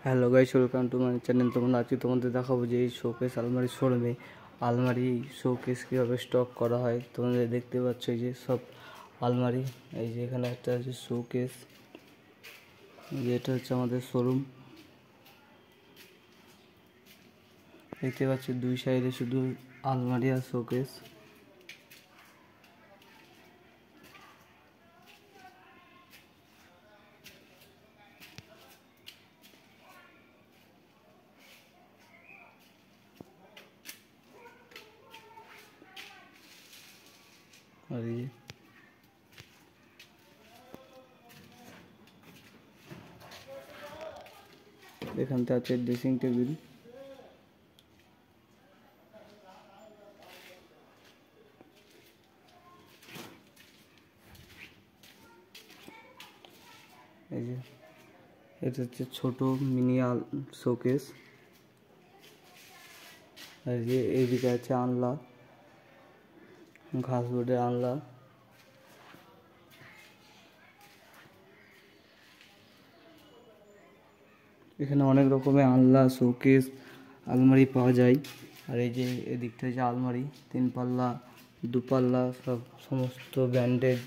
Hello guys, welcome to my channel. আজকে তোমাদের দেখাবো যে এই শোকেস আলমারি শোরুমে আলমারি শোকেস কীভাবে স্টক করা হয়। তোমাদের দেখতে পাচ্ছ এই যে সব আলমারি, এই যে এখানে একটা আছে শোকেস, এটা হচ্ছে আমাদের শোরুম। দেখতে পাচ্ছি দুই সাইডে শুধু আলমারি আর শোকেস। আর এই যে এখানটা আছে ড্রেসিং টেবিল, এই যে এটা হচ্ছে ছোট মিনি শোকেস। আর যে এইদিকে আছে আনলা, ঘাস বোর্ডের আনলা। এখানে অনেক রকমের আনলা, শোকেস, আলমারি পাওয়া যায়। আর এই যে এদিকটা যে আলমারি 3 পাল্লা 2 পাল্লা সমস্ত ব্র্যান্ডেড